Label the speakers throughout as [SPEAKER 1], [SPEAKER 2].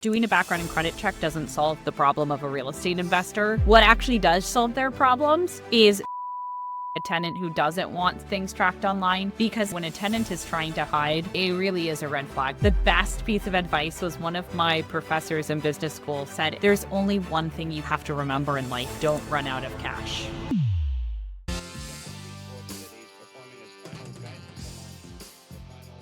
[SPEAKER 1] Doing a background and credit check doesn't solve the problem of a real estate investor. What actually does solve their problems is a tenant who doesn't want things tracked online, because when a tenant is trying to hide, it really is a red flag. The best piece of advice was one of my professors in business school said, there's only one thing you have to remember in life: don't run out of cash.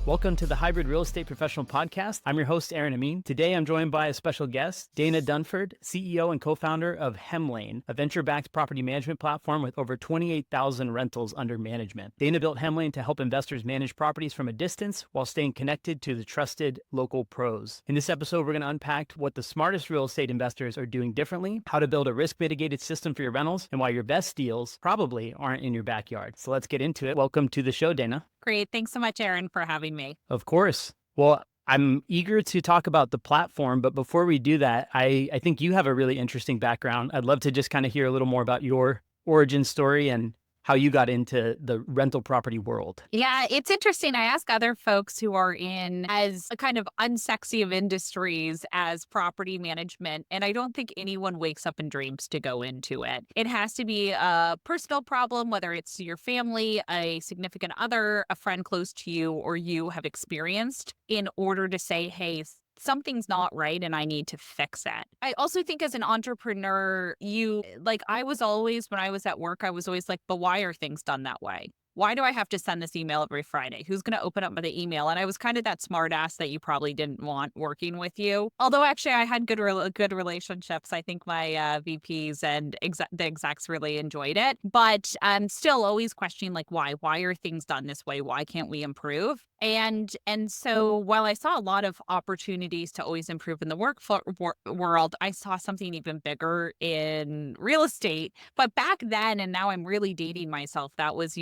[SPEAKER 2] Welcome to the Hybrid Real Estate Professional Podcast. I'm your host, Aaron Amin. Today, I'm joined by a special guest, Dana Dunford, CEO and co-founder of Hemlane, a venture-backed property management platform with over 28,000 rentals under management. Dana built Hemlane to help investors manage properties from a distance while staying connected to the trusted local pros. In this episode, we're going to unpack what the smartest real estate investors are doing differently, how to build a risk-mitigated system for your rentals, and why your best deals probably aren't in your backyard. So let's get into it. Welcome to the show, Dana.
[SPEAKER 1] Great. Thanks so much, Aaron, for having me.
[SPEAKER 2] Of course. Well, I'm eager to talk about the platform, but before we do that, I think you have a really interesting background. I'd love to just kind of hear a little more about your origin story and how you got into the rental property world.
[SPEAKER 1] Yeah, it's interesting. I ask other folks who are in as a kind of unsexy of industries as property management, and I don't think anyone wakes up and dreams to go into it. It has to be a personal problem, whether it's your family, a significant other, a friend close to you, or you have experienced, in order to say, hey, something's not right and I need to fix it. I also think as an entrepreneur, I was always, when I was at work, I was always like, but why are things done that way? Why do I have to send this email every Friday? Who's going to open up the email? And I was kind of that smart ass that you probably didn't want working with you. Although actually I had good relationships. I think my VPs and the execs really enjoyed it. But I'm still always questioning, like, why? Why are things done this way? Why can't we improve? And so while I saw a lot of opportunities to always improve in the world, I saw something even bigger in real estate. But back then, and now I'm really dating myself, that was,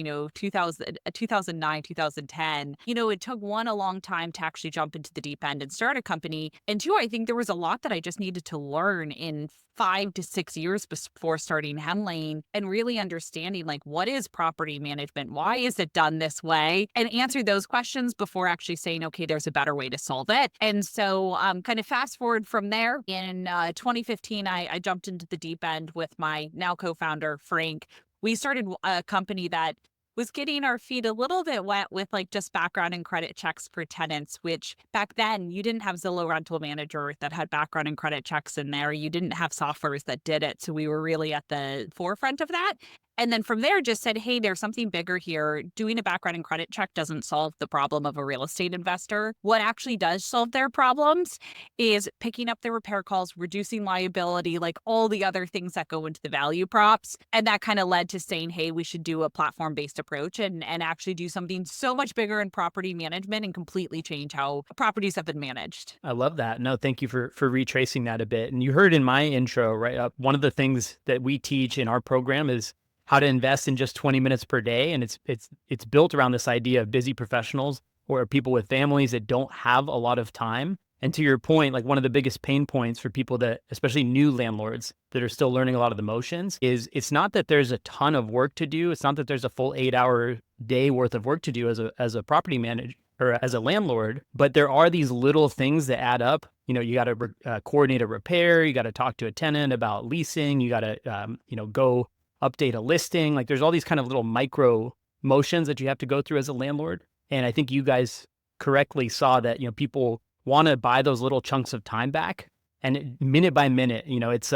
[SPEAKER 1] 2009, 2010, it took one, a long time to actually jump into the deep end and start a company. And two, I think there was a lot that I just needed to learn in 5 to 6 years before starting Hemlane, and really understanding, like, what is property management? Why is it done this way? And answer those questions before actually saying, okay, there's a better way to solve it. And so kind of fast forward from there, in 2015, I jumped into the deep end with my now co-founder, Frank. We started a company that was getting our feet a little bit wet with like just background and credit checks for tenants, which back then you didn't have Zillow Rental Manager that had background and credit checks in there. You didn't have softwares that did it. So we were really at the forefront of that. And then from there just said, hey, there's something bigger here. Doing a background and credit check doesn't solve the problem of a real estate investor. What actually does solve their problems is picking up the repair calls, reducing liability, like all the other things that go into the value props. And that kind of led to saying, hey, we should do a platform-based approach and actually do something so much bigger in property management and completely change how properties have been managed.
[SPEAKER 2] I love that. No, thank you for retracing that a bit. And you heard in my intro, right, one of the things that we teach in our program is how to invest in just 20 minutes per day. And it's built around this idea of busy professionals or people with families that don't have a lot of time. And to your point, like one of the biggest pain points for people that, especially new landlords that are still learning a lot of the motions, is it's not that there's a ton of work to do. It's not that there's a full 8-hour day worth of work to do as a property manager or as a landlord, but there are these little things that add up. You got to coordinate a repair. You got to talk to a tenant about leasing. You got to, go update a listing. Like there's all these kind of little micro motions that you have to go through as a landlord. And I think you guys correctly saw that, people want to buy those little chunks of time back. And minute by minute, it's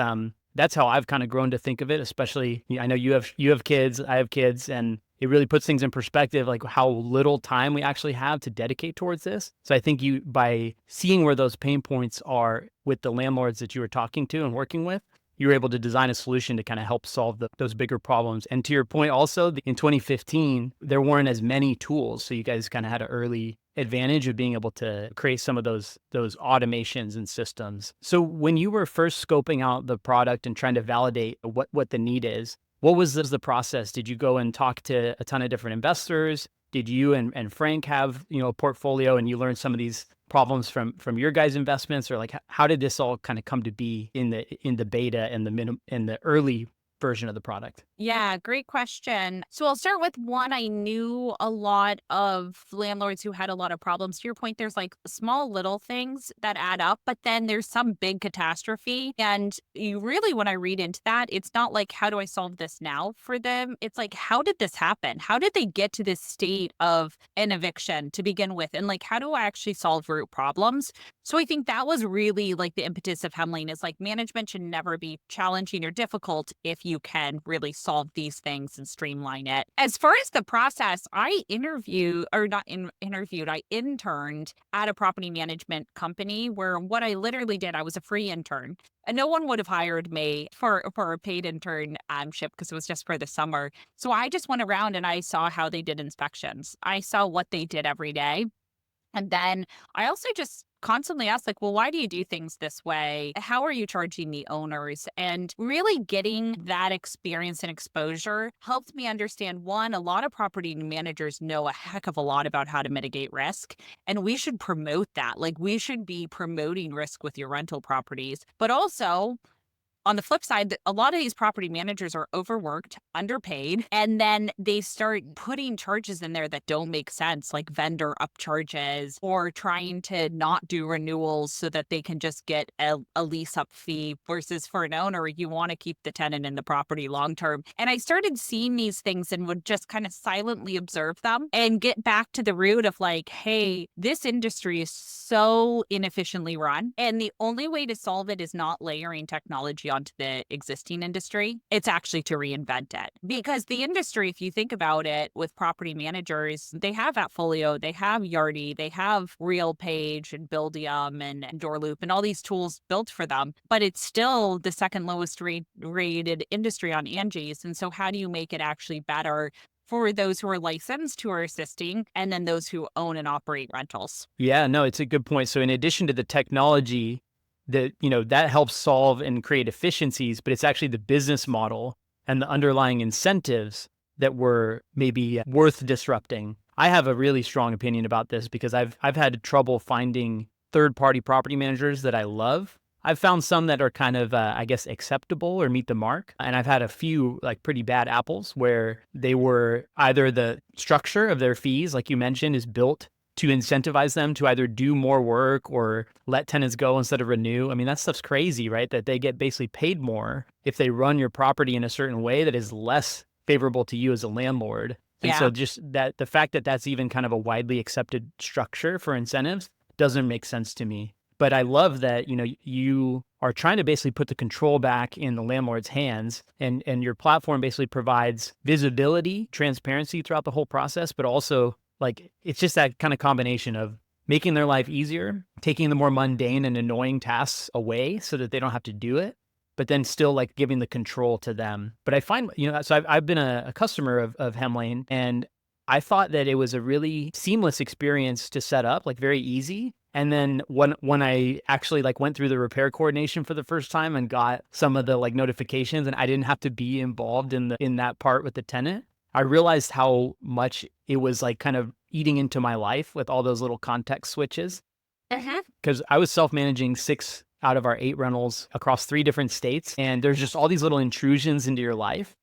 [SPEAKER 2] that's how I've kind of grown to think of it. Especially, I know you have kids, I have kids, and it really puts things in perspective, like how little time we actually have to dedicate towards this. So I think by seeing where those pain points are with the landlords that you were talking to and working with, you were able to design a solution to kind of help solve those bigger problems. And to your point also, in 2015, there weren't as many tools. So you guys kind of had an early advantage of being able to create some of those automations and systems. So when you were first scoping out the product and trying to validate what the need is, what was the process? Did you go and talk to a ton of different investors? Did you and Frank have, a portfolio and you learned some of these problems from your guys' investments, or like how did this all kind of come to be in the beta and the early version of the product?
[SPEAKER 1] Yeah, great question. So I'll start with one. I knew a lot of landlords who had a lot of problems. To your point, there's like small little things that add up, but then there's some big catastrophe. And you really, when I read into that, it's not like, how do I solve this now for them? It's like, how did this happen? How did they get to this state of an eviction to begin with? And like, how do I actually solve root problems? So I think that was really like the impetus of Hemlane is like management should never be challenging or difficult if you can really solve these things and streamline it. As far as the process, I interviewed or not interviewed, I interned at a property management company where what I literally did, I was a free intern. And no one would have hired me for a paid internship because it was just for the summer. So I just went around and I saw how they did inspections. I saw what they did every day. And then I also just constantly ask, like, well, why do you do things this way? How are you charging the owners? And really getting that experience and exposure helped me understand one, a lot of property managers know a heck of a lot about how to mitigate risk. And we should promote that. Like, we should be promoting risk with your rental properties, but also on the flip side, a lot of these property managers are overworked, underpaid, and then they start putting charges in there that don't make sense, like vendor upcharges or trying to not do renewals so that they can just get a lease up fee versus for an owner, you want to keep the tenant in the property long term. And I started seeing these things and would just kind of silently observe them and get back to the root of like, hey, this industry is so inefficiently run. And the only way to solve it is not layering technology onto the existing industry. It's actually to reinvent it. Because the industry, if you think about it with property managers, they have Appfolio, they have Yardi, they have RealPage and Buildium and Doorloop and all these tools built for them. But it's still the second lowest rated industry on Angie's. And so how do you make it actually better for those who are licensed, who are assisting, and then those who own and operate rentals?
[SPEAKER 2] Yeah, no, it's a good point. So in addition to the technology that, that helps solve and create efficiencies, but it's actually the business model and the underlying incentives that were maybe worth disrupting. I have a really strong opinion about this because I've had trouble finding third-party property managers that I love. I've found some that are kind of, I guess, acceptable or meet the mark. And I've had a few like pretty bad apples where they were either the structure of their fees, like you mentioned, is built to incentivize them to either do more work or let tenants go instead of renew. I mean, that stuff's crazy, right? That they get basically paid more if they run your property in a certain way that is less favorable to you as a landlord. And
[SPEAKER 1] Yeah.
[SPEAKER 2] so just that the fact that that's even kind of a widely accepted structure for incentives doesn't make sense to me. But I love that, you are trying to basically put the control back in the landlord's hands, and your platform basically provides visibility, transparency throughout the whole process, but also like it's just that kind of combination of making their life easier, taking the more mundane and annoying tasks away so that they don't have to do it, but then still like giving the control to them. But I find, so I've been a customer of Hemlane, and I thought that it was a really seamless experience to set up, like very easy. And then when I actually like went through the repair coordination for the first time and got some of the like notifications, and I didn't have to be involved in that part with the tenant, I realized how much it was like kind of eating into my life with all those little context switches.
[SPEAKER 1] Uh-huh.
[SPEAKER 2] Because I was self-managing 6 out of our 8 rentals across 3 different states, and there's just all these little intrusions into your life.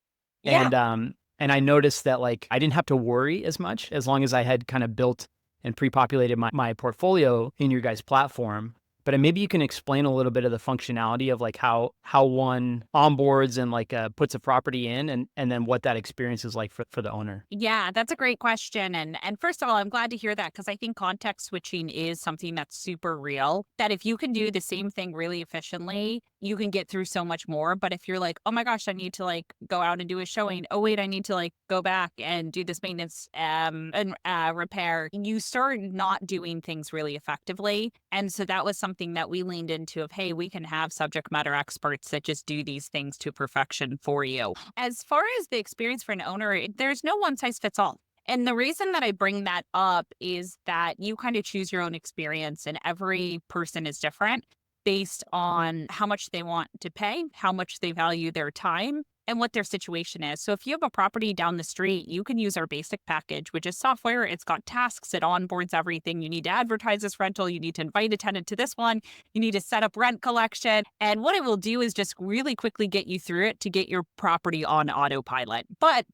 [SPEAKER 1] Yeah.
[SPEAKER 2] And I noticed that like I didn't have to worry as much as long as I had kind of built and pre-populated my portfolio in your guys' platform. But maybe you can explain a little bit of the functionality of like how one onboards and like puts a property in, and then what that experience is like for the owner.
[SPEAKER 1] Yeah, that's a great question. And first of all, I'm glad to hear that because I think context switching is something that's super real. That if you can do the same thing really efficiently, you can get through so much more. But if you're like, oh my gosh, I need to like go out and do a showing. Oh wait, I need to like go back and do this maintenance and repair. You start not doing things really effectively. And so that was something that we leaned into of, hey, we can have subject matter experts that just do these things to perfection for you. As far as the experience for an owner, there's no one size fits all. And the reason that I bring that up is that you kind of choose your own experience, and every person is different based on how much they want to pay, how much they value their time, and what their situation is. So if you have a property down the street, you can use our basic package, which is software. It's got tasks, it onboards everything. You need to advertise this rental, you need to invite a tenant to this one, you need to set up rent collection. And what it will do is just really quickly get you through it to get your property on autopilot. But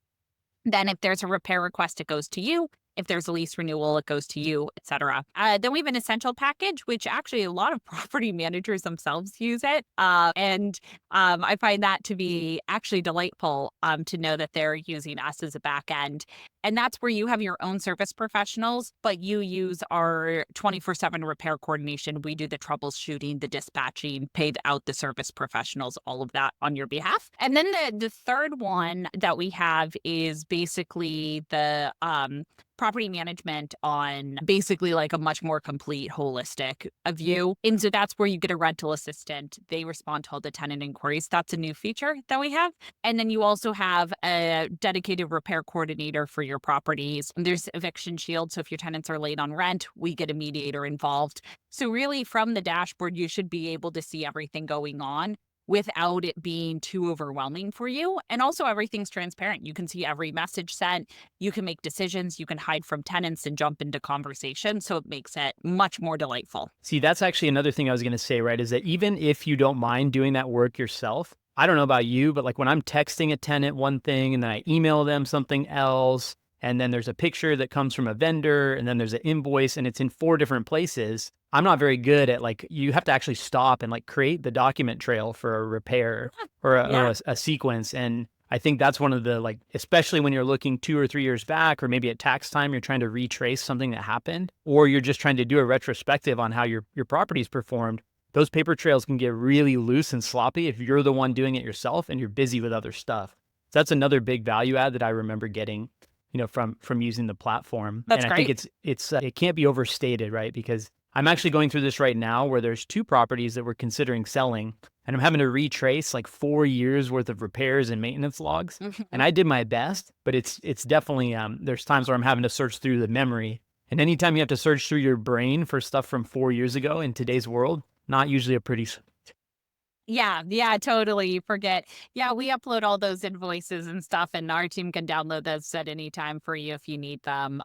[SPEAKER 1] then if there's a repair request, it goes to you. If there's a lease renewal, it goes to you, et cetera. Then we have an essential package, which actually a lot of property managers themselves use it. And I find that to be actually delightful to know that they're using us as a back end. And that's where you have your own service professionals, but you use our 24/7 repair coordination. We do the troubleshooting, the dispatching, paid out the service professionals, all of that on your behalf. And then the third one that we have is basically the property management on basically like a much more complete holistic view. And so that's where you get a rental assistant. They respond to all the tenant inquiries. That's a new feature that we have. And then you also have a dedicated repair coordinator for your properties. There's eviction shield. So if your tenants are late on rent, we get a mediator involved. So really from the dashboard, you should be able to see everything going on without it being too overwhelming for you. And also everything's transparent. You can see every message sent. You can make decisions. You can hide from tenants and jump into conversation. So it makes it much more delightful.
[SPEAKER 2] See, that's actually another thing I was going to say, right? Is that even if you don't mind doing that work yourself, I don't know about you, but like when I'm texting a tenant one thing and then I email them something else, and then there's a picture that comes from a vendor, and then there's an invoice and it's in 4 different places. I'm not very good at like, you have to actually stop and like create the document trail for a repair or a sequence. And I think that's one of the like, especially when you're looking 2 or 3 years back, or maybe at tax time, you're trying to retrace something that happened, or you're just trying to do a retrospective on how your property's performed. Those paper trails can get really loose and sloppy if you're the one doing it yourself and you're busy with other stuff. So that's another big value add that I remember getting, from using the platform.
[SPEAKER 1] That's
[SPEAKER 2] and I
[SPEAKER 1] great.
[SPEAKER 2] think it can't be overstated, right? Because I'm actually going through this right now where there's 2 properties that we're considering selling, and I'm having to retrace like 4 years worth of repairs and maintenance logs. And I did my best, but it's definitely, there's times where I'm having to search through the memory. And anytime you have to search through your brain for stuff from 4 years ago in today's world, not usually a pretty.
[SPEAKER 1] Yeah, totally. You forget. Yeah, we upload all those invoices and stuff, and our team can download those at any time for you if you need them,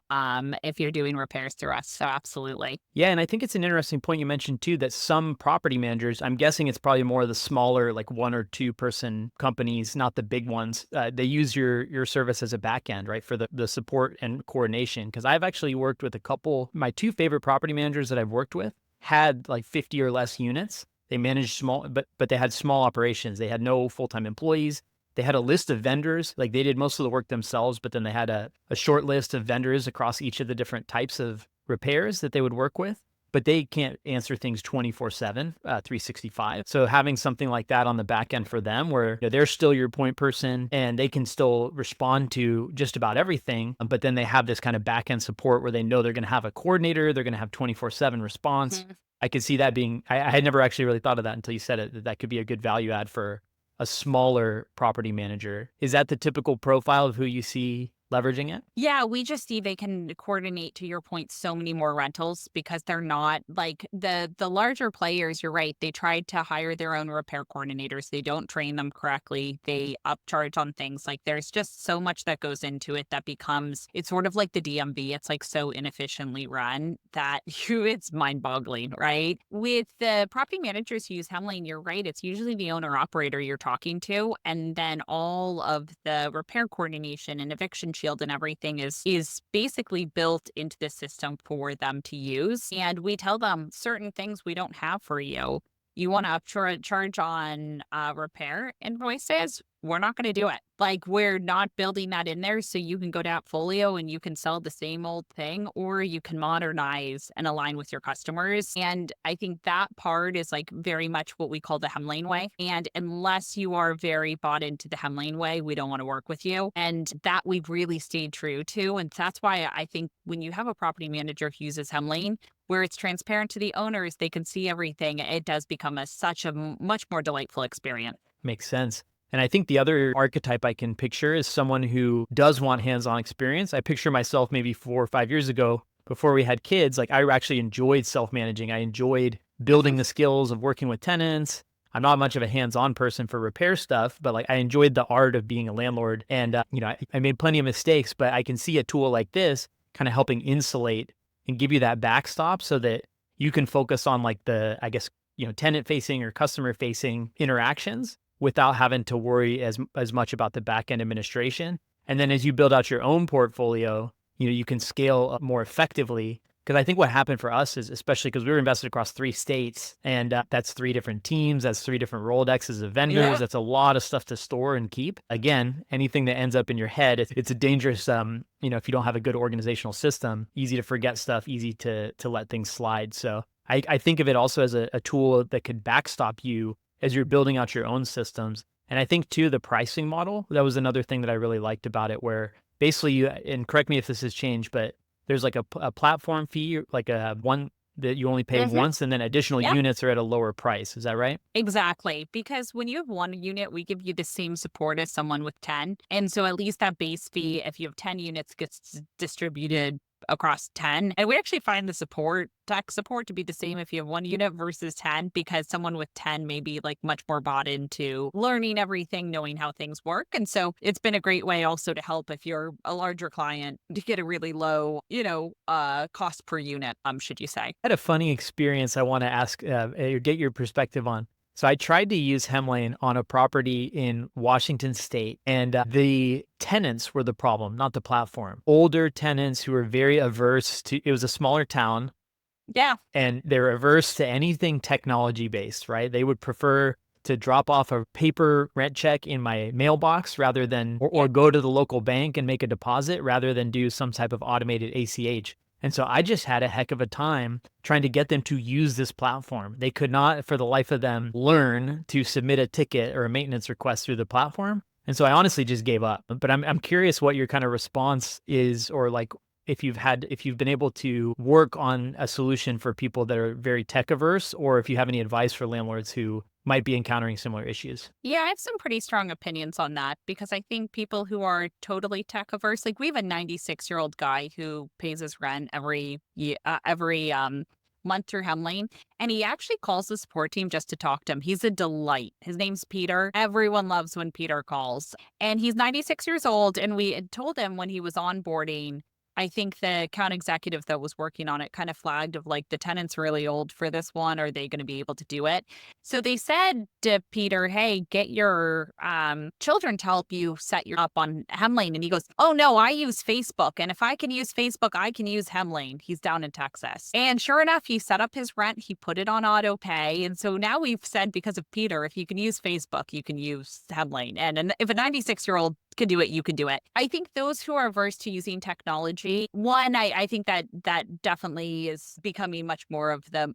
[SPEAKER 1] if you're doing repairs through us. So absolutely.
[SPEAKER 2] Yeah, and I think it's an interesting point you mentioned too, that some property managers, I'm guessing it's probably more of the smaller, like 1 or 2 person companies, not the big ones. They use your service as a back end, right, for the support and coordination. Because I've actually worked with a couple, my 2 favorite property managers that I've worked with had like 50 or less units. They managed small, but they had small operations. They had no full-time employees. They had a list of vendors. Like they did most of the work themselves, but then they had a short list of vendors across each of the different types of repairs that they would work with. But they can't answer things 24/7, 365. So having something like that on the back end for them, where they're still your point person and they can still respond to just about everything, but then they have this kind of back end support where they know they're going to have a coordinator, they're going to have 24/7 response. I could see that being, I had never actually really thought of that until you said it, that could be a good value add for a smaller property manager. Is that the typical profile of who you see leveraging it?
[SPEAKER 1] Yeah, we just see they can coordinate, to your point, so many more rentals because they're not like the larger players. You're right. They tried to hire their own repair coordinators. They don't train them correctly. They upcharge on things. Like there's just so much that goes into it that becomes, it's sort of like the DMV. It's like so inefficiently run that it's mind boggling, right? With the property managers who use Hemlane, you're right. It's usually the owner operator you're talking to. And then all of the repair coordination and eviction shield and everything is basically built into the system for them to use. And we tell them certain things we don't have for you. You want to upcharge on repair invoices? We're not going to do it. Like we're not building that in there, so you can go to Appfolio and you can sell the same old thing, or you can modernize and align with your customers. And I think that part is like very much what we call the Hemlane way. And unless you are very bought into the Hemlane way, we don't want to work with you. And that we've really stayed true to. And that's why I think when you have a property manager who uses Hemlane, where it's transparent to the owners, they can see everything. It does become such a much more delightful experience.
[SPEAKER 2] Makes sense. And I think the other archetype I can picture is someone who does want hands-on experience. I picture myself maybe 4 or 5 years ago, before we had kids, like I actually enjoyed self-managing. I enjoyed building the skills of working with tenants. I'm not much of a hands-on person for repair stuff, but like I enjoyed the art of being a landlord. And I made plenty of mistakes, but I can see a tool like this kind of helping insulate and give you that backstop so that you can focus on like the, I guess, tenant facing or customer facing interactions without having to worry as much about the back end administration. And then as you build out your own portfolio, you can scale up more effectively. Because I think what happened for us is, especially because we were invested across 3 states, and that's 3 different teams, that's 3 different Rolodexes of vendors,
[SPEAKER 1] Yeah.
[SPEAKER 2] that's a lot of stuff to store and keep. Again, anything that ends up in your head, it's a dangerous, if you don't have a good organizational system, easy to forget stuff, easy to let things slide. So I think of it also as a tool that could backstop you as you're building out your own systems. And I think too, the pricing model, that was another thing that I really liked about it, where basically and correct me if this has changed, but there's like a platform fee, like a one that you only pay
[SPEAKER 1] Hmm.
[SPEAKER 2] once, and then additional
[SPEAKER 1] Yeah.
[SPEAKER 2] units are at a lower price. Is that right?
[SPEAKER 1] Exactly. Because when you have one unit, we give you the same support as someone with 10. And so at least that base fee, if you have 10 units, gets distributed across 10. And we actually find the tech support to be the same if you have one unit versus 10, because someone with 10 may be like much more bought into learning everything, knowing how things work. And so it's been a great way also to help if you're a larger client to get a really low, cost per unit, should you say.
[SPEAKER 2] I had a funny experience I want to ask, or get your perspective on. So I tried to use Hemlane on a property in Washington State, and the tenants were the problem, not the platform. Older tenants who were very averse to. It was a smaller town,
[SPEAKER 1] Yeah.
[SPEAKER 2] and they're averse to anything technology based, right? They would prefer to drop off a paper rent check in my mailbox rather than, or,
[SPEAKER 1] Yeah.
[SPEAKER 2] or go to the local bank and make a deposit rather than do some type of automated ACH. And so I just had a heck of a time trying to get them to use this platform. They could not, for the life of them, learn to submit a ticket or a maintenance request through the platform. And so I honestly just gave up. But I'm curious what your kind of response is, or like if you've been able to work on a solution for people that are very tech averse, or if you have any advice for landlords who might be encountering similar issues.
[SPEAKER 1] Yeah, I have some pretty strong opinions on that because I think people who are totally tech averse, like we have a 96-year-old guy who pays his rent every month through Hemlane, and he actually calls the support team just to talk to him. He's a delight. His name's Peter. Everyone loves when Peter calls, and he's 96 years old. And we had told him when he was onboarding. I think the account executive that was working on it kind of flagged of like the tenant's really old for this one. Are they going to be able to do it? So they said to Peter, "Hey, get your children to help you set your up on Hemlane." And he goes, "Oh no, I use Facebook, and if I can use Facebook, I can use Hemlane." He's down in Texas, and sure enough, he set up his rent. He put it on auto pay, and so now we've said because of Peter, if you can use Facebook, you can use Hemlane, and if a 96-year-old can do it, you can do it. I think those who are averse to using technology, one, I think that definitely is becoming much more of the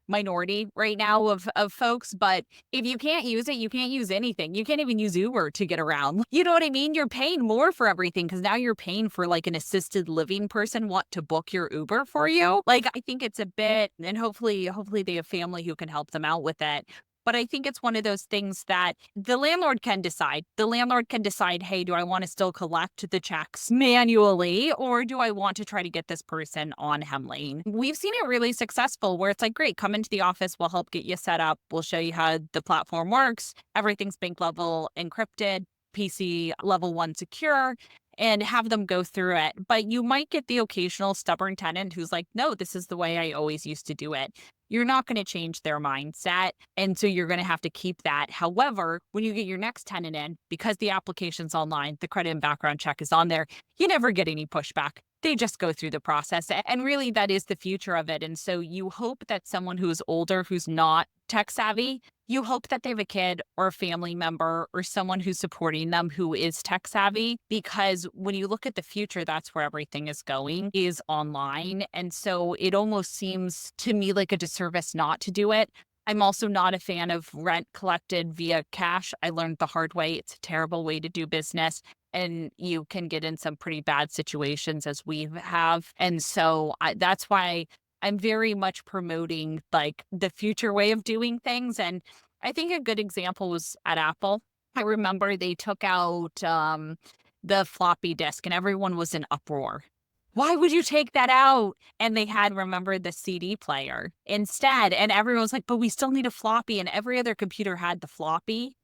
[SPEAKER 1] minority right now of folks. But if you can't use it, you can't use anything. You can't even use Uber to get around. You know what I mean? You're paying more for everything because now you're paying for like an assisted living person want to book your Uber for you. Like I think it's a bit, and hopefully they have family who can help them out with it. But I think it's one of those things that the landlord can decide. The landlord can decide, hey, do I want to still collect the checks manually or do I want to try to get this person on Hemlane? We've seen it really successful where it's like, great, come into the office. We'll help get you set up. We'll show you how the platform works. Everything's bank level encrypted, PC level 1 secure, and have them go through it. But you might get the occasional stubborn tenant who's like, no, this is the way I always used to do it. You're not going to change their mindset. And so you're going to have to keep that. However, when you get your next tenant in, because the application's online, the credit and background check is on there, you never get any pushback. They just go through the process. And really, that is the future of it. And so you hope that someone who's older, who's not tech savvy, you hope that they have a kid or a family member or someone who's supporting them who is tech savvy, because when you look at the future, that's where everything is going, is online. And so it almost seems to me like a disservice not to do it. I'm also not a fan of rent collected via cash. I learned the hard way. It's a terrible way to do business. And you can get in some pretty bad situations as we have. And so that's why I'm very much promoting like the future way of doing things. And I think a good example was at Apple. I remember they took out the floppy disk and everyone was in uproar. Why would you take that out? And they had remembered the CD player instead. And everyone was like, but we still need a floppy. And every other computer had the floppy.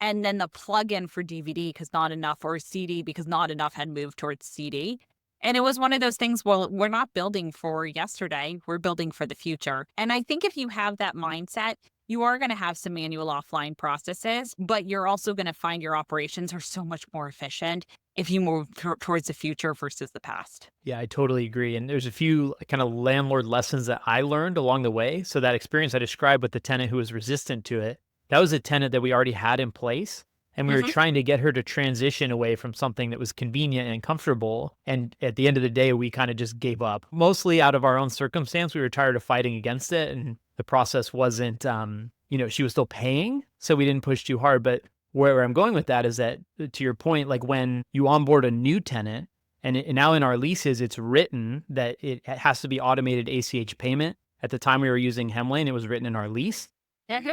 [SPEAKER 1] And then the plug-in for DVD because not enough, or CD because not enough had moved towards CD. And it was one of those things, well, we're not building for yesterday, we're building for the future. And I think if you have that mindset, you are going to have some manual offline processes, but you're also going to find your operations are so much more efficient if you move towards the future versus the past.
[SPEAKER 2] Yeah, I totally agree. And there's a few kind of landlord lessons that I learned along the way. So that experience I described with the tenant who was resistant to it, that was a tenant that we already had in place. And we were
[SPEAKER 1] Hmm.
[SPEAKER 2] trying to get her to transition away from something that was convenient and comfortable. And at the end of the day, we kind of just gave up, mostly out of our own circumstance. We were tired of fighting against it. And the process wasn't, she was still paying. So we didn't push too hard. But where I'm going with that is that, to your point, like when you onboard a new tenant, and now in our leases, it's written that it has to be automated ACH payment. At the time we were using Hemlane, it was written in our lease
[SPEAKER 1] Hmm.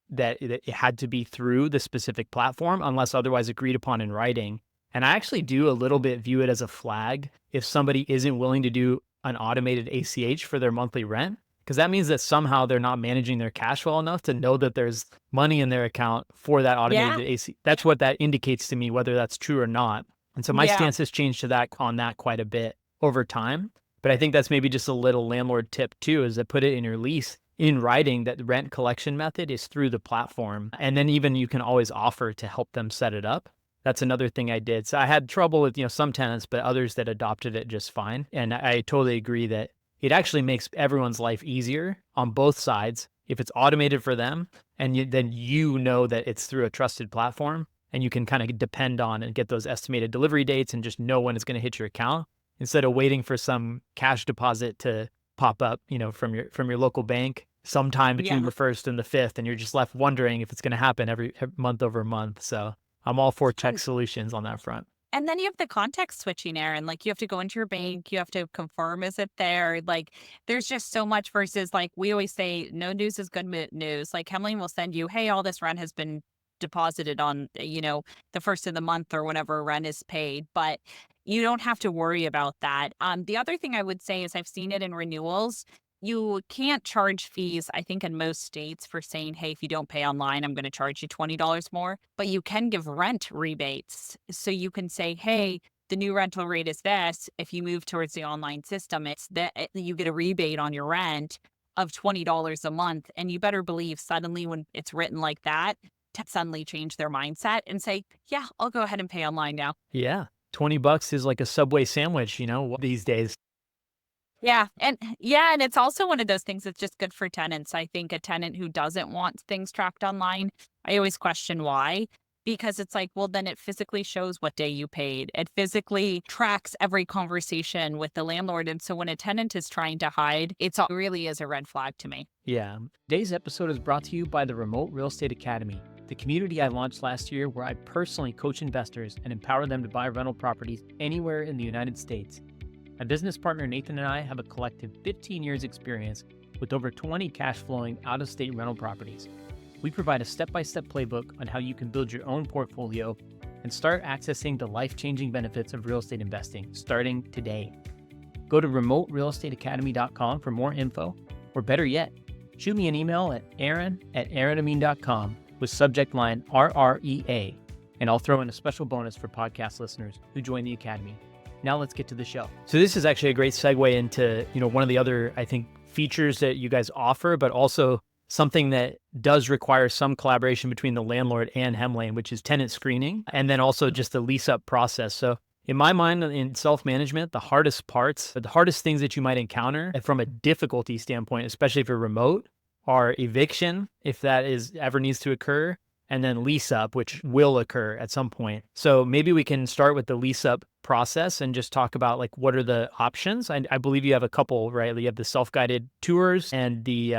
[SPEAKER 2] that it had to be through the specific platform unless otherwise agreed upon in writing. And I actually do a little bit view it as a flag if somebody isn't willing to do an automated ACH for their monthly rent, because that means that somehow they're not managing their cash well enough to know that there's money in their account for that
[SPEAKER 1] Yeah.
[SPEAKER 2] automated ACH. That's what that indicates to me, whether that's true or not. And so my
[SPEAKER 1] Yeah.
[SPEAKER 2] stance has changed to that on that quite a bit over time. But I think that's maybe just a little landlord tip too, is to put it in your lease in writing that the rent collection method is through the platform. And then even you can always offer to help them set it up. That's another thing I did. So I had trouble with, some tenants, but others that adopted it just fine. And I totally agree that it actually makes everyone's life easier on both sides if it's automated for them. And then you know that it's through a trusted platform and you can kind of depend on and get those estimated delivery dates and just know when it's going to hit your account instead of waiting for some cash deposit to pop up, from your local bank sometime between
[SPEAKER 1] Yeah.
[SPEAKER 2] the 1st and the 5th, and you're just left wondering if it's going to happen every month over month. So I'm all for check solutions on that front.
[SPEAKER 1] And then you have the context switching, Aaron. Like you have to go into your bank, you have to confirm is it there. Like there's just so much versus like we always say, no news is good news. Like Hemlane will send you, hey, all this rent has been deposited on, the first of the month or whenever rent is paid. But you don't have to worry about that. The other thing I would say is I've seen it in renewals. You can't charge fees, I think, in most states for saying, hey, if you don't pay online, I'm going to charge you $20 more. But you can give rent rebates. So you can say, hey, the new rental rate is this. If you move towards the online system, it's that you get a rebate on your rent of $20 a month. And you better believe suddenly when it's written like that, to suddenly change their mindset and say, yeah, I'll go ahead and pay online now.
[SPEAKER 2] Yeah. $20 is like a Subway sandwich, these days.
[SPEAKER 1] Yeah, and it's also one of those things that's just good for tenants. I think a tenant who doesn't want things tracked online, I always question why. Because it's like, well, then it physically shows what day you paid. It physically tracks every conversation with the landlord. And so when a tenant is trying to hide, it really is a red flag to me.
[SPEAKER 2] Yeah. Today's episode is brought to you by the Remote Real Estate Academy, the community I launched last year where I personally coach investors and empower them to buy rental properties anywhere in the United States. My business partner Nathan and I have a collective 15 years experience with over 20 cash flowing out-of-state rental properties. We provide a step-by-step playbook on how you can build your own portfolio and start accessing the life-changing benefits of real estate investing starting today. Go to remoterealestateacademy.com for more info, or better yet, shoot me an email at aaron@aaronamin.com with subject line RREA, and I'll throw in a special bonus for podcast listeners who join the Academy. Now let's get to the show. So this is actually a great segue into, one of the other, I think, features that you guys offer, but also something that does require some collaboration between the landlord and Hemlane, which is tenant screening, and then also just the lease up process. So in my mind, in self-management, the hardest parts, the hardest things that you might encounter from a difficulty standpoint, especially if you're remote, are eviction, if that is ever needs to occur, and then lease up, which will occur at some point. So maybe we can start with the lease up process and just talk about like what are the options. I believe you have a couple, right? You have the self-guided tours and the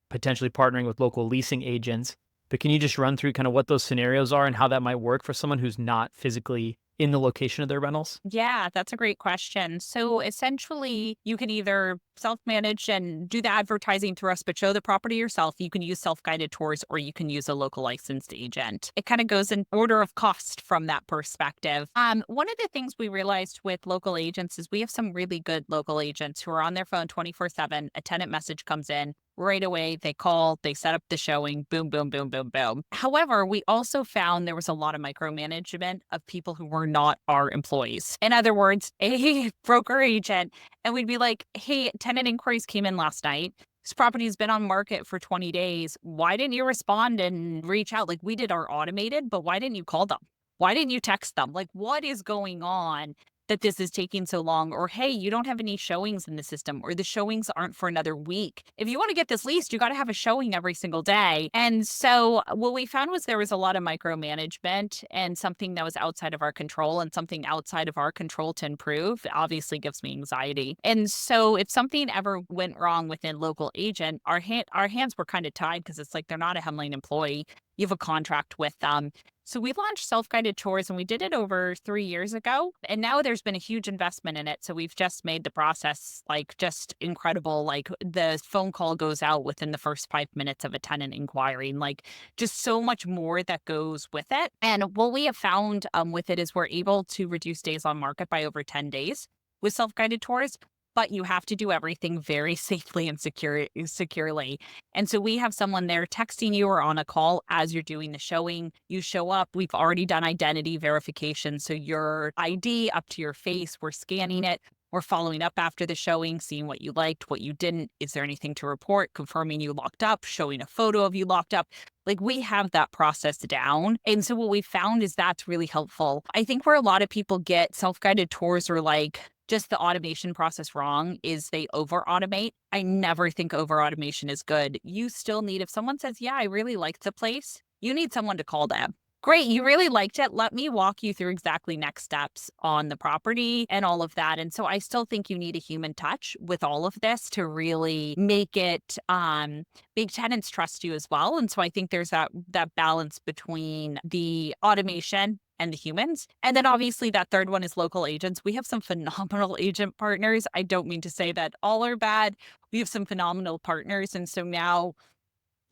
[SPEAKER 2] potentially partnering with local leasing agents. But can you just run through kind of what those scenarios are and how that might work for someone who's not physically in the location of their rentals?
[SPEAKER 1] Yeah, that's a great question. So essentially, you can either self-manage and do the advertising through us, but show the property yourself, you can use self-guided tours or you can use a local licensed agent. It kind of goes in order of cost from that perspective. One of the things we realized with local agents is we have some really good local agents who are on their phone 24/7. A tenant message comes in, right away, they call, they set up the showing, boom, boom, boom, boom, boom. However, we also found there was a lot of micromanagement of people who were not our employees. In other words, a broker agent, and we'd be like, hey, tenant inquiries came in last night. This property has been on market for 20 days. Why didn't you respond and reach out? Like we did our automated, but why didn't you call them? Why didn't you text them? Like, what is going on that this is taking so long? Or, hey, you don't have any showings in the system, or the showings aren't for another week. If you want to get this leased, you got to have a showing every single day. And so what we found was there was a lot of micromanagement and something that was outside of our control, and something outside of our control to improve obviously gives me anxiety. And so if something ever went wrong within local agent, our hands were kind of tied because it's like they're not a Hemlane employee. You have a contract with them. So we launched self-guided tours and we did it over 3 years ago. And now there's been a huge investment in it. So we've just made the process like just incredible. Like the phone call goes out within the first 5 minutes of a tenant inquiry, and like just so much more that goes with it. And what we have found with it is we're able to reduce days on market by over 10 days with self-guided tours. But you have to do everything very safely and securely. And so we have someone there texting you or on a call as you're doing the showing. You show up. We've already done identity verification. So your ID up to your face, we're scanning it. We're following up after the showing, seeing what you liked, what you didn't. Is there anything to report? Confirming you locked up, showing a photo of you locked up. Like we have that process down. And so what we found is that's really helpful. I think where a lot of people get self-guided tours or like just the automation process wrong is they over automate. I never think over automation is good. You still need, if someone says, yeah, I really liked the place, you need someone to call them. Great, you really liked it. Let me walk you through exactly next steps on the property and all of that. And so I still think you need a human touch with all of this to really make it make tenants trust you as well. And so I think there's that balance between the automation and the humans. And then obviously that third one is local agents. We have some phenomenal agent partners. I don't mean to say that all are bad. We have some phenomenal partners. And so now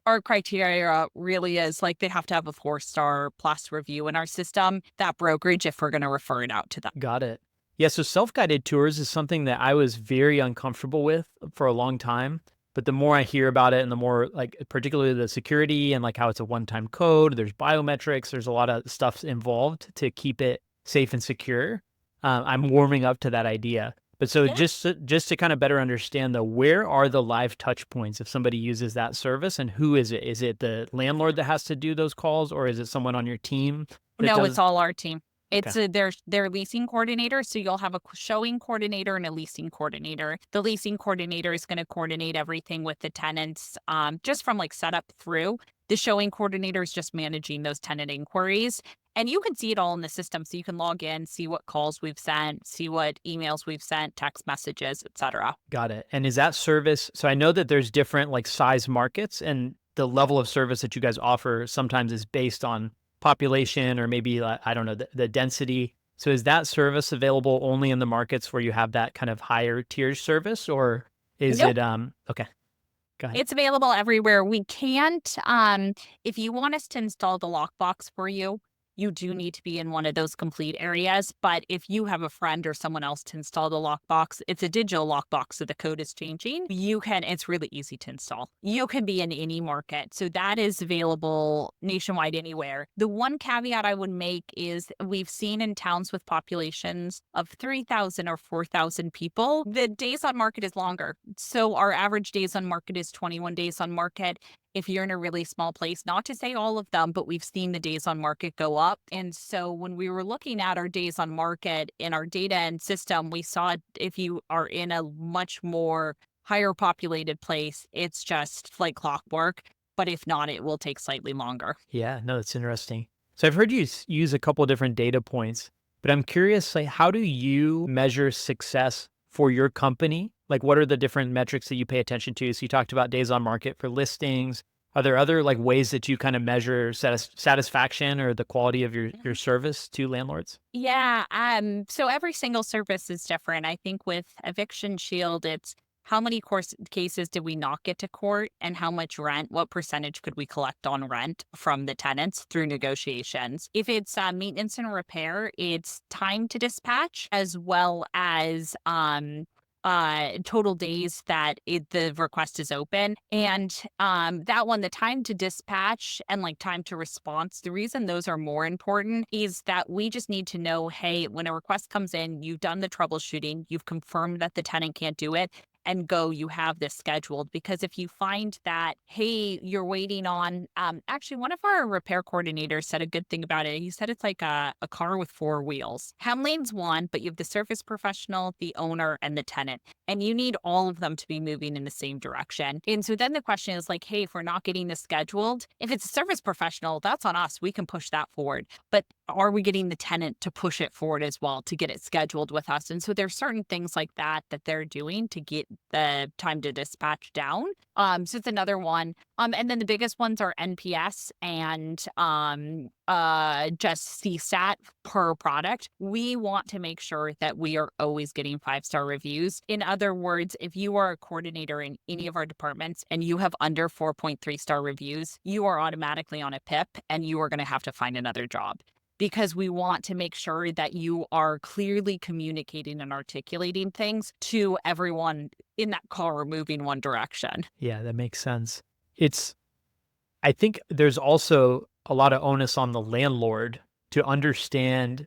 [SPEAKER 1] our criteria really is like they have to have a 4-star plus review in our system, that brokerage, if we're going to refer it out to them.
[SPEAKER 2] Got it. Yeah, so self-guided tours is something that I was very uncomfortable with for a long time. But the more I hear about it and the more like particularly the security and like how it's a one-time code, there's biometrics, there's a lot of stuff involved to keep it safe and secure. I'm warming up to that idea. But so
[SPEAKER 1] Yeah.
[SPEAKER 2] just to kind of better understand though, where are the live touch points if somebody uses that service, and who is it? Is it the landlord that has to do those calls, or is it someone on your team that
[SPEAKER 1] No, it's
[SPEAKER 2] does?
[SPEAKER 1] all our team.
[SPEAKER 2] Okay,
[SPEAKER 1] It's their leasing coordinator. So you'll have a showing coordinator and a leasing coordinator. The leasing coordinator is going to coordinate everything with the tenants, just from like setup through. The showing coordinator is just managing those tenant inquiries. And you can see it all in the system. So you can log in, see what calls we've sent, see what emails we've sent, text messages, etc.
[SPEAKER 2] got it. And is that service? So I know that there's different like size markets, and the level of service that you guys offer sometimes is based on population or maybe I don't know the density. So is that service available only in the markets where you have that kind of higher tier service, or is
[SPEAKER 1] Nope.
[SPEAKER 2] it okay? Go ahead.
[SPEAKER 1] It's available everywhere. We can't, if you want us to install the lockbox for you, you do need to be in one of those complete areas. But if you have a friend or someone else to install the lockbox, it's a digital lockbox, so the code is changing. It's really easy to install. You can be in any market. So that is available nationwide anywhere. The one caveat I would make is we've seen in towns with populations of 3,000 or 4,000 people, the days on market is longer. So our average days on market is 21 days on market. If you're in a really small place, not to say all of them, but we've seen the days on market go up. And so when we were looking at our days on market in our data and system, we saw if you are in a much more higher populated place, it's just like clockwork. But if not, it will take slightly longer.
[SPEAKER 2] Yeah, no, that's interesting. So I've heard you use a couple different data points, but I'm curious, like, how do you measure success for your company? Like, what are the different metrics that you pay attention to? So you talked about days on market for listings. Are there other like ways that you kind of measure satisfaction or the quality of your service to landlords?
[SPEAKER 1] Yeah. So every single service is different. I think with Eviction Shield, it's how many cases did we not get to court, and how much rent, what percentage could we collect on rent from the tenants through negotiations. If it's maintenance and repair, it's time to dispatch as well as total days that the request is open. And that one, the time to dispatch and like time to response, the reason those are more important is that we just need to know, hey, when a request comes in, you've done the troubleshooting, you've confirmed that the tenant can't do it, and go, you have this scheduled. Because if you find that, hey, you're waiting on, actually, one of our repair coordinators said a good thing about it. He said it's like a car with four wheels. Hemlane's one, but you have the service professional, the owner, and the tenant. And you need all of them to be moving in the same direction. And so then the question is like, hey, if we're not getting this scheduled, if it's a service professional, that's on us. We can push that forward. But are we getting the tenant to push it forward as well to get it scheduled with us? And so there's certain things like that that they're doing to get the time to dispatch down. So it's another one. And then the biggest ones are NPS and just CSAT per product. We want to make sure that we are always getting 5-star reviews. In other words, if you are a coordinator in any of our departments and you have under 4.3-star reviews, you are automatically on a PIP and you are going to have to find another job, because we want to make sure that you are clearly communicating and articulating things to everyone in that car moving one direction.
[SPEAKER 2] Yeah, that makes sense. I think there's also a lot of onus on the landlord to understand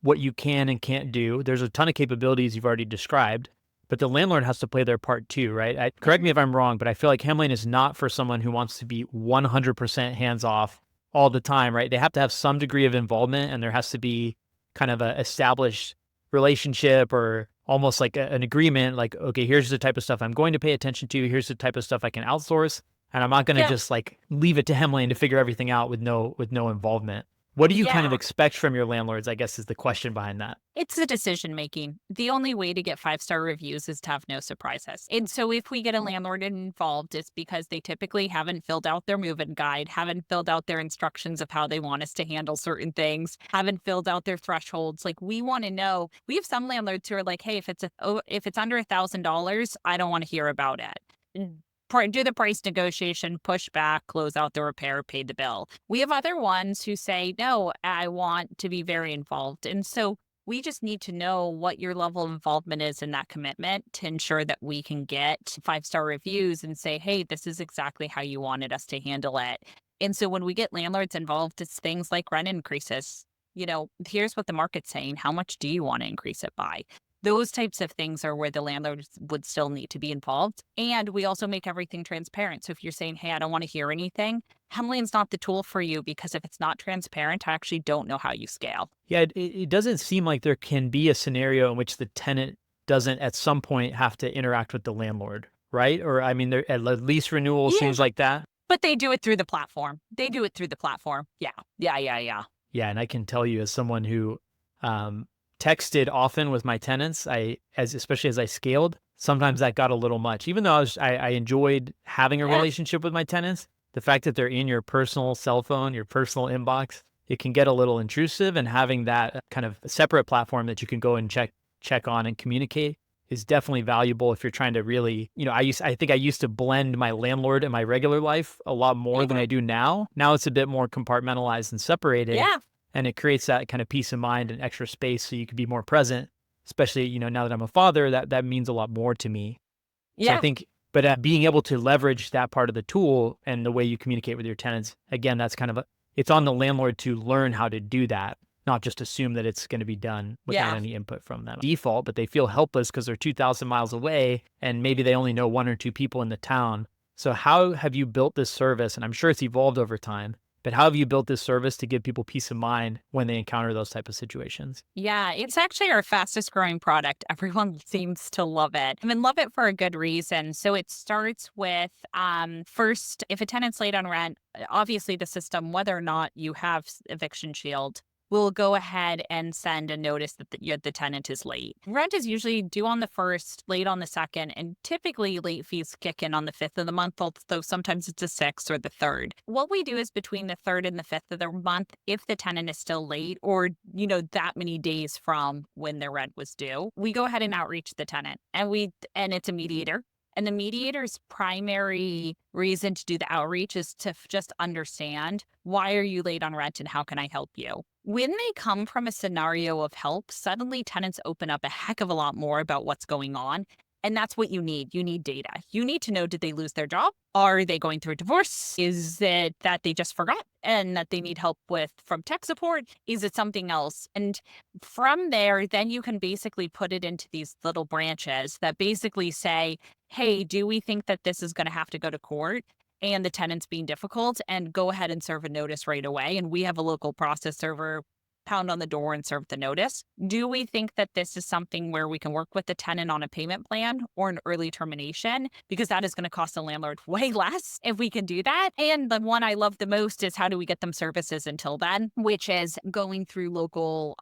[SPEAKER 2] what you can and can't do. There's a ton of capabilities you've already described, but the landlord has to play their part too, right? Correct me if I'm wrong, but I feel like Hemlane is not for someone who wants to be 100% hands off all the time, right? They have to have some degree of involvement, and there has to be kind of a established relationship or almost like an agreement, like, okay, here's the type of stuff I'm going to pay attention to. Here's the type of stuff I can outsource. And I'm not going to
[SPEAKER 1] Yeah.
[SPEAKER 2] just like leave it to Hemlane to figure everything out with no involvement. What do you kind of
[SPEAKER 1] Yeah.
[SPEAKER 2] expect from your landlords, I guess, is the question behind that.
[SPEAKER 1] It's the decision making. The only way to get 5-star reviews is to have no surprises. And so if we get a landlord involved, it's because they typically haven't filled out their move-in guide, haven't filled out their instructions of how they want us to handle certain things, haven't filled out their thresholds. Like, we want to know. We have some landlords who are like, hey, if it's under $1,000, I don't want to hear about it. Do the price negotiation, push back, close out the repair, pay the bill. We have other ones who say, no, I want to be very involved. And so we just need to know what your level of involvement is in that commitment to ensure that we can get 5-star reviews and say, hey, this is exactly how you wanted us to handle it. And so when we get landlords involved, it's things like rent increases. Here's what the market's saying. How much do you want to increase it by? Those types of things are where the landlord would still need to be involved. And we also make everything transparent. So if you're saying, hey, I don't want to hear anything, Hemlane's not the tool for you, because if it's not transparent, I actually don't know how you scale.
[SPEAKER 2] Yeah, it doesn't seem like there can be a scenario in which the tenant doesn't at some point have to interact with the landlord, right? Or I mean, there at lease renewals,
[SPEAKER 1] Yeah.
[SPEAKER 2] things like that.
[SPEAKER 1] But they do it through the platform. They do it through the platform. Yeah. Yeah. Yeah. Yeah.
[SPEAKER 2] Yeah, and I can tell you as someone who um, texted often with my tenants, especially as I scaled, sometimes that got a little much. Even though I enjoyed having a
[SPEAKER 1] Yeah.
[SPEAKER 2] relationship with my tenants, the fact that they're in your personal cell phone, your personal inbox, it can get a little intrusive. And having that kind of separate platform that you can go and check on and communicate is definitely valuable if you're trying to really, I think I used to blend my landlord and my regular life a lot more than
[SPEAKER 1] Mhm.
[SPEAKER 2] I do now. Now it's a bit more compartmentalized and separated,
[SPEAKER 1] Yeah.
[SPEAKER 2] and it creates that kind of peace of mind and extra space so you can be more present, especially, now that I'm a father, that means a lot more to me. So I
[SPEAKER 1] Yeah.
[SPEAKER 2] think, but being able to leverage that part of the tool and the way you communicate with your tenants, again, that's kind of it's on the landlord to learn how to do that, not just assume that it's going to be done without
[SPEAKER 1] Yeah.
[SPEAKER 2] any input from them. Default, but they feel helpless because they're 2,000 miles away and maybe they only know one or two people in the town. So how have you built this service? And I'm sure it's evolved over time, but how have you built this service to give people peace of mind when they encounter those type of situations?
[SPEAKER 1] Yeah, it's actually our fastest growing product. Everyone seems to love it. I mean, love it for a good reason. So it starts with first, if a tenant's late on rent, obviously the system, whether or not you have eviction shield, we'll go ahead and send a notice that the tenant is late. Rent is usually due on the first, late on the second, and typically late fees kick in on the fifth of the month, although sometimes it's the sixth or the third. What we do is between the third and the fifth of the month, if the tenant is still late or, that many days from when their rent was due, we go ahead and outreach the tenant and it's a mediator. And the mediator's primary reason to do the outreach is to just understand, why are you late on rent and how can I help you? When they come from a scenario of help, suddenly tenants open up a heck of a lot more about what's going on. And that's what you need. You need data. You need to know, did they lose their job? Are they going through a divorce? Is it that they just forgot and that they need help with from tech support? Is it something else? And from there, then you can basically put it into these little branches that basically say, hey, do we think that this is going to have to go to court? And the tenant's being difficult, and go ahead and serve a notice right away. And we have a local process server pound on the door and serve the notice. Do we think that this is something where we can work with the tenant on a payment plan or an early termination? Because that is going to cost the landlord way less if we can do that. And the one I love the most is, how do we get them services until then, which is going through local,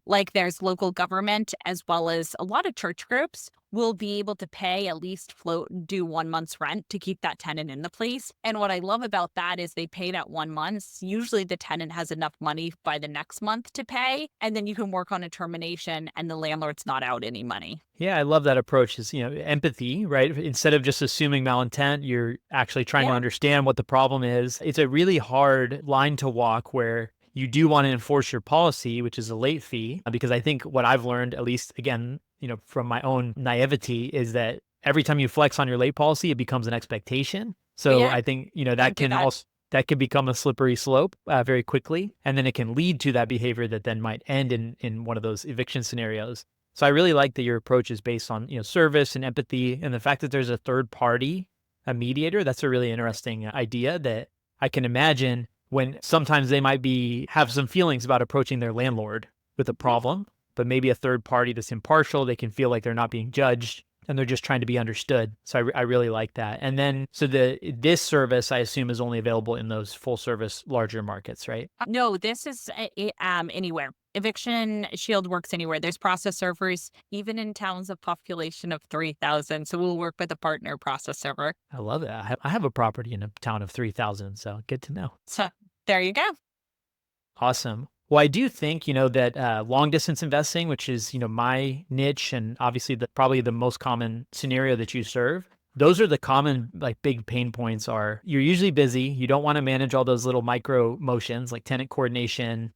[SPEAKER 1] like there's local government as well as a lot of church groups will be able to pay, at least float, do 1 month's rent to keep that tenant in the place. And what I love about that is they pay that 1 month. Usually the tenant has enough money by the next month to pay, and then you can work on a termination and the landlord's not out any money.
[SPEAKER 2] Yeah, I love that approach. Is empathy, right? Instead of just assuming malintent, you're actually trying to
[SPEAKER 1] Yeah.
[SPEAKER 2] understand what the problem is. It's a really hard line to walk where you do want to enforce your policy, which is a late fee, because I think what I've learned, at least again, from my own naivety, is that every time you flex on your late policy, it becomes an expectation. So
[SPEAKER 1] Yeah.
[SPEAKER 2] I think, that
[SPEAKER 1] Don't do
[SPEAKER 2] can
[SPEAKER 1] that.
[SPEAKER 2] also that can become a slippery slope very quickly. And then it can lead to that behavior that then might end in one of those eviction scenarios. So I really like that your approach is based on, service and empathy, and the fact that there's a third party, a mediator. That's a really interesting idea that I can imagine when sometimes they might have some feelings about approaching their landlord with a problem, but maybe a third party that's impartial, they can feel like they're not being judged and they're just trying to be understood. So I really like that. And then, so this service, I assume, is only available in those full service larger markets, right?
[SPEAKER 1] No, this is anywhere. Eviction Shield works anywhere. There's process servers, even in towns of population of 3,000. So we'll work with a partner process server.
[SPEAKER 2] I love it. I have a property in a town of 3,000, so good to know.
[SPEAKER 1] So there you go.
[SPEAKER 2] Awesome. Well, I do think, that long distance investing, which is, my niche and obviously probably the most common scenario that you serve, those are the common like big pain points. Are you're usually busy. You don't want to manage all those little micro motions like tenant coordination,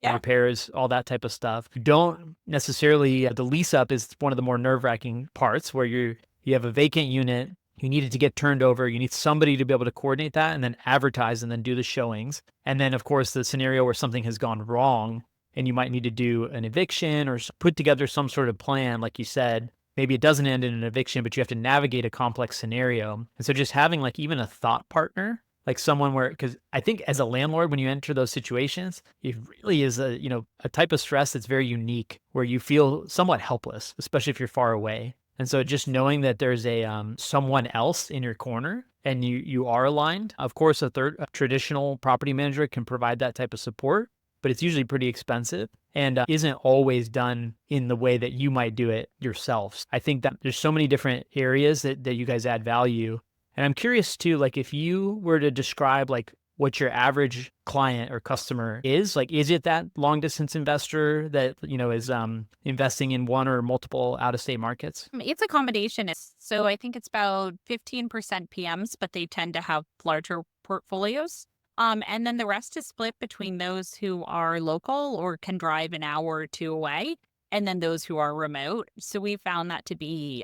[SPEAKER 1] Yeah.
[SPEAKER 2] repairs, all that type of stuff. You don't necessarily, the lease up is one of the more nerve-wracking parts where you have a vacant unit, you need it to get turned over, you need somebody to be able to coordinate that and then advertise and then do the showings. And then of course the scenario where something has gone wrong and you might need to do an eviction or put together some sort of plan, like you said. Maybe it doesn't end in an eviction, but you have to navigate a complex scenario. And so just having like even a thought partner, like someone because I think as a landlord, when you enter those situations, it really is a type of stress that's very unique where you feel somewhat helpless, especially if you're far away. And so just knowing that there's someone else in your corner and you are aligned. Of course, a traditional property manager can provide that type of support, but it's usually pretty expensive and isn't always done in the way that you might do it yourselves. I think that there's so many different areas that you guys add value. And I'm curious too, like if you were to describe like what your average client or customer is, like is it that long distance investor that, is investing in one or multiple out of state markets?
[SPEAKER 1] It's a combination. So I think it's about 15% PMs, but they tend to have larger portfolios. And then the rest is split between those who are local or can drive an hour or two away, and then those who are remote. So we found that to be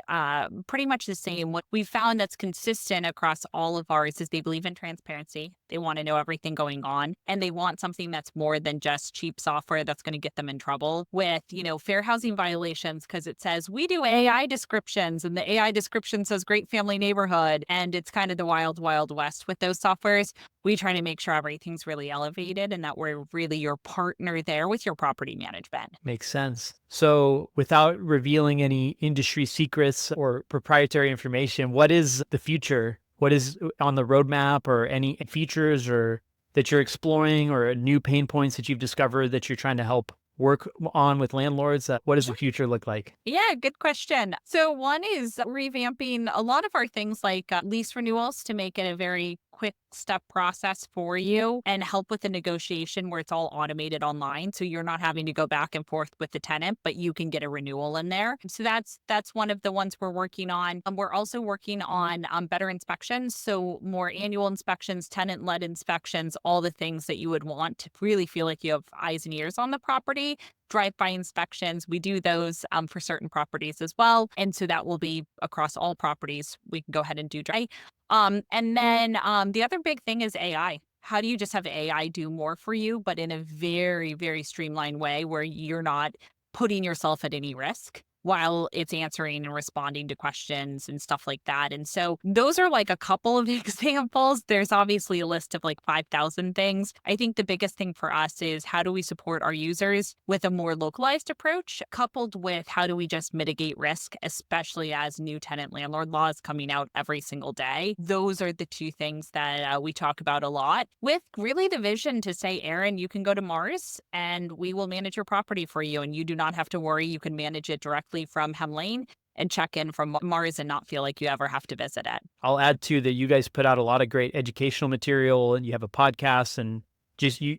[SPEAKER 1] pretty much the same. What we found that's consistent across all of ours is they believe in transparency. They want to know everything going on, and they want something that's more than just cheap software that's going to get them in trouble with, fair housing violations, because it says we do AI descriptions and the AI description says great family neighborhood. And it's kind of the wild, wild west with those softwares. We try to make sure everything's really elevated and that we're really your partner there with your property management.
[SPEAKER 2] Makes sense. So without revealing any industry secrets or proprietary information, what is the future? What is on the roadmap or any features or that you're exploring or new pain points that you've discovered that you're trying to help work on with landlords? What does the future look like?
[SPEAKER 1] Yeah, good question. So one is revamping a lot of our things like lease renewals to make it a very quick step process for you and help with the negotiation where it's all automated online. So you're not having to go back and forth with the tenant, but you can get a renewal in there. So that's one of the ones we're working on. We're also working on better inspections. So more annual inspections, tenant led inspections, all the things that you would want to really feel like you have eyes and ears on the property. Drive-by inspections. We do those for certain properties as well. And so that will be across all properties. We can go ahead and do dry. And then the other big thing is AI. How do you just have AI do more for you, but in a very, very streamlined way where you're not putting yourself at any risk while it's answering and responding to questions and stuff like that. And so those are like a couple of examples. There's obviously a list of like 5,000 things. I think the biggest thing for us is how do we support our users with a more localized approach, coupled with how do we just mitigate risk, especially as new tenant landlord laws coming out every single day. Those are the two things that we talk about a lot, with really the vision to say, Aaron, you can go to Mars and we will manage your property for you. And you do not have to worry. You can manage it directly from Hemlane and check in from Mars and not feel like you ever have to visit it.
[SPEAKER 2] I'll add too that you guys put out a lot of great educational material and you have a podcast and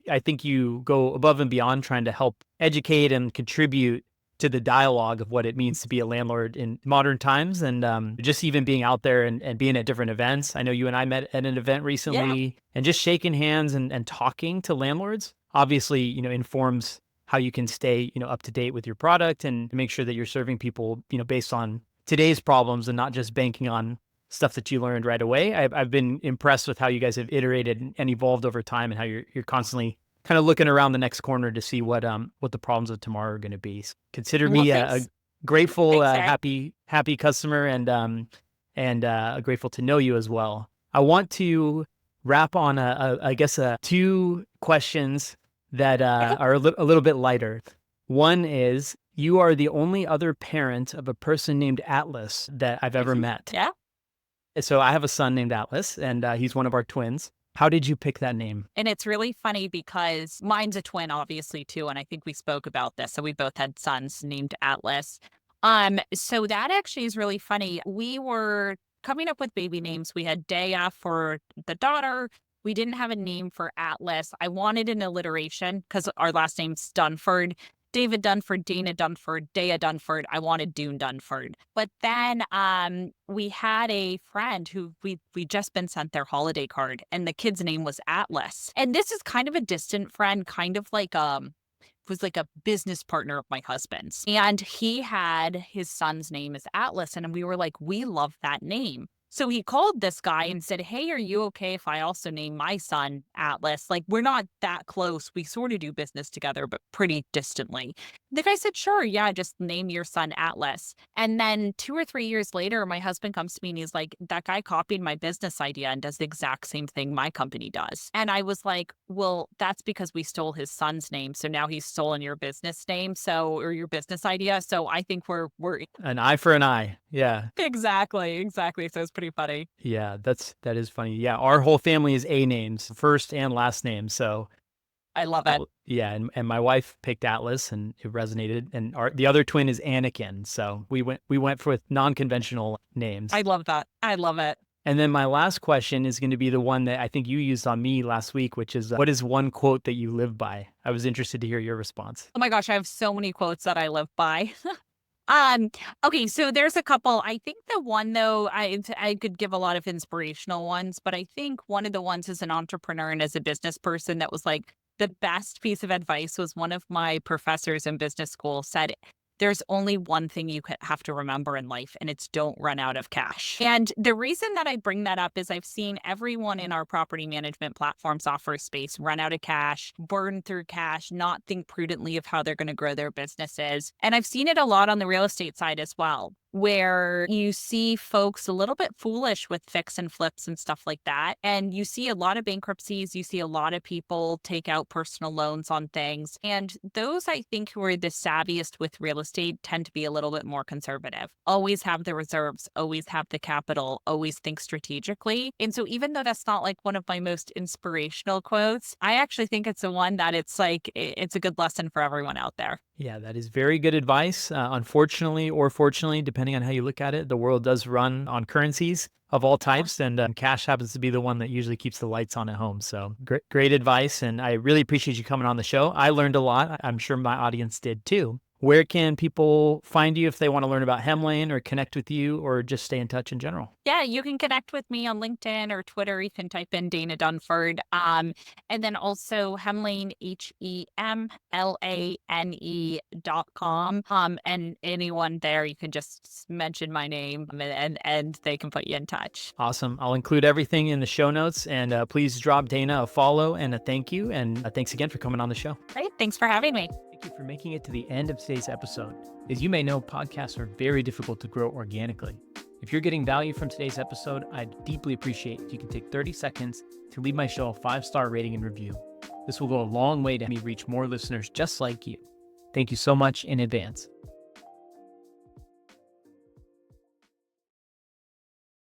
[SPEAKER 2] I think you go above and beyond trying to help educate and contribute to the dialogue of what it means to be a landlord in modern times. And just even being out there and being at different events. I know you and I met at an event
[SPEAKER 1] Yeah.
[SPEAKER 2] recently, and just shaking hands and talking to landlords obviously, informs how you can stay, up to date with your product and make sure that you're serving people, based on today's problems and not just banking on stuff that you learned right away. I've been impressed with how you guys have iterated and evolved over time, and how you're constantly kind of looking around the next corner to see what the problems of tomorrow are going to be. So consider
[SPEAKER 1] Well,
[SPEAKER 2] me a
[SPEAKER 1] thanks.
[SPEAKER 2] grateful,
[SPEAKER 1] Thanks, Aaron.
[SPEAKER 2] happy customer, and grateful to know you as well. I want to wrap on I guess two questions that
[SPEAKER 1] Okay.
[SPEAKER 2] are a little bit lighter. One is, you are the only other parent of a person named Atlas that I've ever met.
[SPEAKER 1] Yeah.
[SPEAKER 2] So I have a son named Atlas, and he's one of our twins. How did you pick that name?
[SPEAKER 1] And it's really funny because mine's a twin, obviously, too. And I think we spoke about this. So we both had sons named Atlas. So that actually is really funny. We were coming up with baby names. We had Dea for the daughter. We didn't have a name for Atlas. I wanted an alliteration because our last name's Dunford. David Dunford, Dana Dunford, Dea Dunford. I wanted Dune Dunford. But then we had a friend who we just been sent their holiday card, and the kid's name was Atlas. And this is kind of a distant friend, kind of like was like a business partner of my husband's. And he had his son's name as Atlas. And we were like, we love that name. So he called this guy and said, hey, are you okay if I also name my son Atlas? Like, we're not that close. We sort of do business together, but pretty distantly. The guy said, sure, yeah, just name your son Atlas. And then 2 or 3 years later, my husband comes to me and he's like, that guy copied my business idea and does the exact same thing my company does. And I was like, well, that's because we stole his son's name. So now he's stolen your business name. So, or your business idea. So I think we're
[SPEAKER 2] An eye for an eye. Yeah.
[SPEAKER 1] exactly. So it's pretty funny.
[SPEAKER 2] Yeah, that is funny. Yeah, our whole family is A names, first and last name. So
[SPEAKER 1] I love it.
[SPEAKER 2] yeah, and my wife picked Atlas, and it resonated. And the other twin is Anakin. So we went for with non-conventional names.
[SPEAKER 1] I love that. I love it.
[SPEAKER 2] And then my last question is going to be the one that I think you used on me last week, which is, what is one quote that you live by? I was interested to hear your response.
[SPEAKER 1] Oh my gosh, I have so many quotes that I live by. Um, okay, so there's a couple. I think the one though, I could give a lot of inspirational ones, but I think one of the ones as an entrepreneur and as a business person that was like the best piece of advice was one of my professors in business school said, there's only one thing you have to remember in life, and it's don't run out of cash. And the reason that I bring that up is I've seen everyone in our property management platform software space run out of cash, burn through cash, not think prudently of how they're going to grow their businesses. And I've seen it a lot on the real estate side as well. where you see folks a little bit foolish with fix and flips and stuff like that. And you see a lot of bankruptcies, you see a lot of people take out personal loans on things. And those, I think, who are the savviest with real estate tend to be a little bit more conservative. Always have the reserves, always have the capital, always think strategically. And so even though that's not like one of my most inspirational quotes, I actually think it's the one that it's like it's a good lesson for everyone out there.
[SPEAKER 2] Yeah, that is very good advice. Unfortunately or fortunately, depending on how you look at it, the world does run on currencies of all types, and cash happens to be the one that usually keeps the lights on at home. So great advice, and I really appreciate you coming on the show. I learned a lot. I'm sure my audience did too. Where can people find you if they want to learn about Hemlane or connect with you or just stay in touch in general?
[SPEAKER 1] Yeah, you can connect with me on LinkedIn or Twitter. You can type in Dana Dunford. And then also Hemlane, HEMLANE.com. And anyone there, you can just mention my name and they can put you in touch.
[SPEAKER 2] Awesome. I'll include everything in the show notes, and please drop Dana a follow and a thank you. And thanks again for coming on the show.
[SPEAKER 1] Great. Thanks for having me.
[SPEAKER 2] Thank you for making it to the end of today's episode. As you may know, podcasts are very difficult to grow organically. If you're getting value from today's episode, I'd deeply appreciate if you can take 30 seconds to leave my show a 5-star rating and review. This will go a long way to help me reach more listeners just like you. Thank you so much in advance.